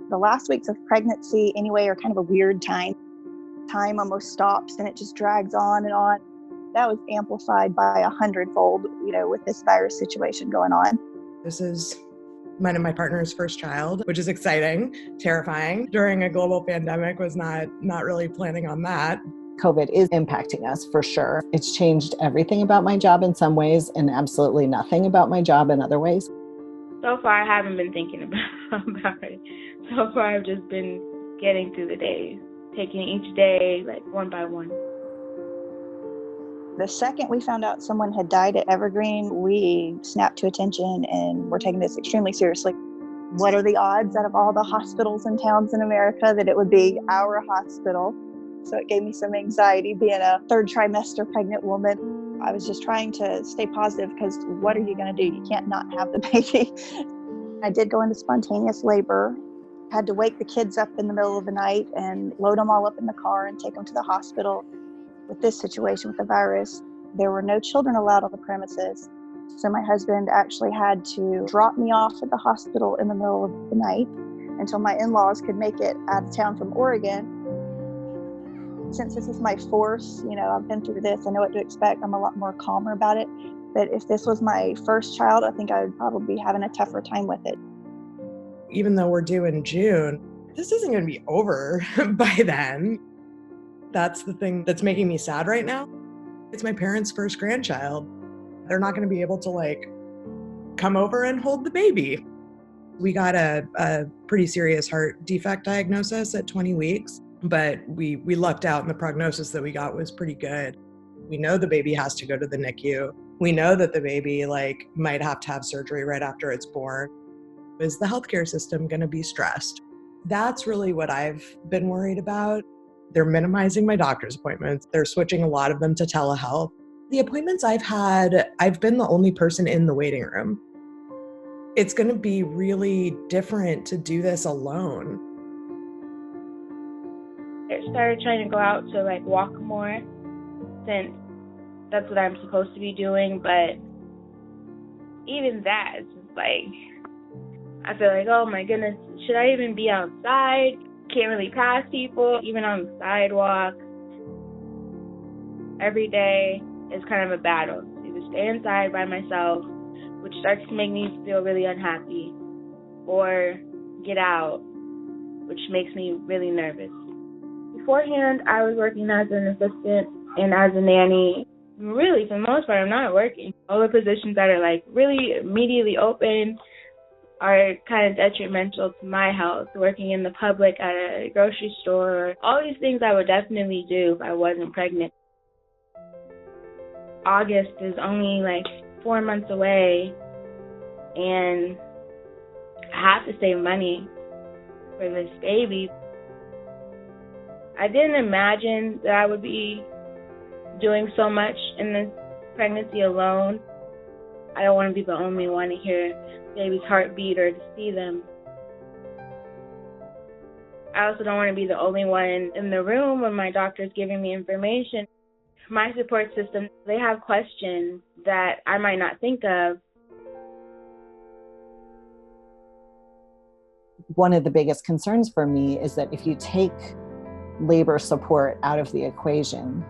The last weeks of pregnancy anyway are kind of a weird time. Time almost stops and it just drags on and on. That was amplified by 100-fold, with this virus situation going on. This is mine and my partner's first child, which is exciting, terrifying. During a global pandemic, was not really planning on that. COVID is impacting us for sure. It's changed everything about my job in some ways and absolutely nothing about my job in other ways. So far, I haven't been thinking about it. So far, I've just been getting through the days, taking each day like one by one. The second we found out someone had died at Evergreen, we snapped to attention and we're taking this extremely seriously. What are the odds out of all the hospitals and towns in America that it would be our hospital? So it gave me some anxiety being a third trimester pregnant woman. I was just trying to stay positive because what are you going to do? You can't not have the baby. I did go into spontaneous labor. Had to wake the kids up in the middle of the night and load them all up in the car and take them to the hospital. With this situation with the virus, there were no children allowed on the premises. So my husband actually had to drop me off at the hospital in the middle of the night until my in-laws could make it out of town from Oregon. Since this is my fourth, I've been through this, I know what to expect. I'm a lot more calmer about it. But if this was my first child, I think I would probably be having a tougher time with it. Even though we're due in June, this isn't going to be over by then. That's the thing that's making me sad right now. It's my parents' first grandchild. They're not going to be able to come over and hold the baby. We got a pretty serious heart defect diagnosis at 20 weeks, but we lucked out and the prognosis that we got was pretty good. We know the baby has to go to the NICU. We know that the baby might have to have surgery right after it's born. Is the healthcare system going to be stressed? That's really what I've been worried about. They're minimizing my doctor's appointments. They're switching a lot of them to telehealth. The appointments I've had, I've been the only person in the waiting room. It's going to be really different to do this alone. I started trying to go out to walk more, since that's what I'm supposed to be doing. But even that, it's just I feel oh my goodness, should I even be outside? Can't really pass people, even on the sidewalk. Every day is kind of a battle. Either stay inside by myself, which starts to make me feel really unhappy, or get out, which makes me really nervous. Beforehand, I was working as an assistant and as a nanny. Really, for the most part, I'm not working. All the positions that are really immediately open are kind of detrimental to my health. Working in the public at a grocery store, all these things I would definitely do if I wasn't pregnant. August is only 4 months away, and I have to save money for this baby. I didn't imagine that I would be doing so much in this pregnancy alone. I don't want to be the only one to hear baby's heartbeat or to see them. I also don't want to be the only one in the room when my doctor's giving me information. My support system, they have questions that I might not think of. One of the biggest concerns for me is that if you take labor support out of the equation,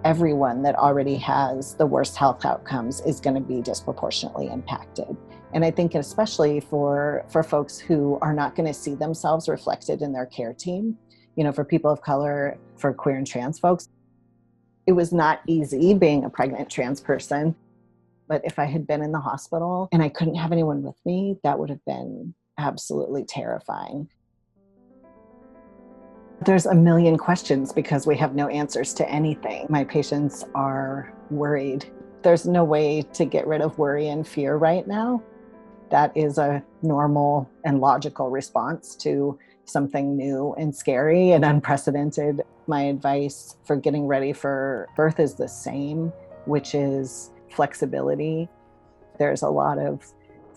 everyone that already has the worst health outcomes is going to be disproportionately impacted. And I think especially for folks who are not going to see themselves reflected in their care team, for people of color, for queer and trans folks, it was not easy being a pregnant trans person. But if I had been in the hospital and I couldn't have anyone with me, that would have been absolutely terrifying. There's a million questions because we have no answers to anything. My patients are worried. There's no way to get rid of worry and fear right now. That is a normal and logical response to something new and scary and unprecedented. My advice for getting ready for birth is the same, which is flexibility. There's a lot of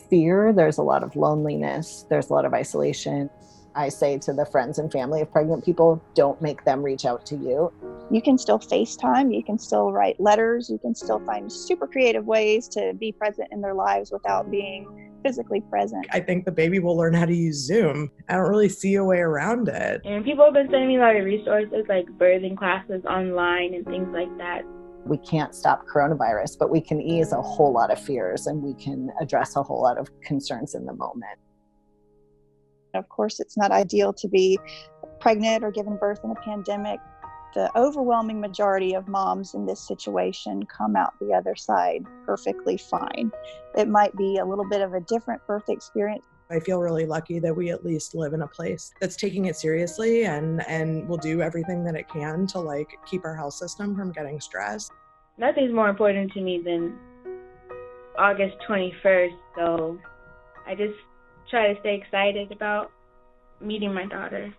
fear, there's a lot of loneliness, there's a lot of isolation. I say to the friends and family of pregnant people, don't make them reach out to you. You can still FaceTime, you can still write letters, you can still find super creative ways to be present in their lives without being physically present. I think the baby will learn how to use Zoom. I don't really see a way around it. And people have been sending me a lot of resources like birthing classes online and things like that. We can't stop coronavirus, but we can ease a whole lot of fears and we can address a whole lot of concerns in the moment. Of course, it's not ideal to be pregnant or giving birth in a pandemic. The overwhelming majority of moms in this situation come out the other side perfectly fine. It might be a little bit of a different birth experience. I feel really lucky that we at least live in a place that's taking it seriously and will do everything that it can to like keep our health system from getting stressed. Nothing's more important to me than August 21st, so I just try to stay excited about meeting my daughter.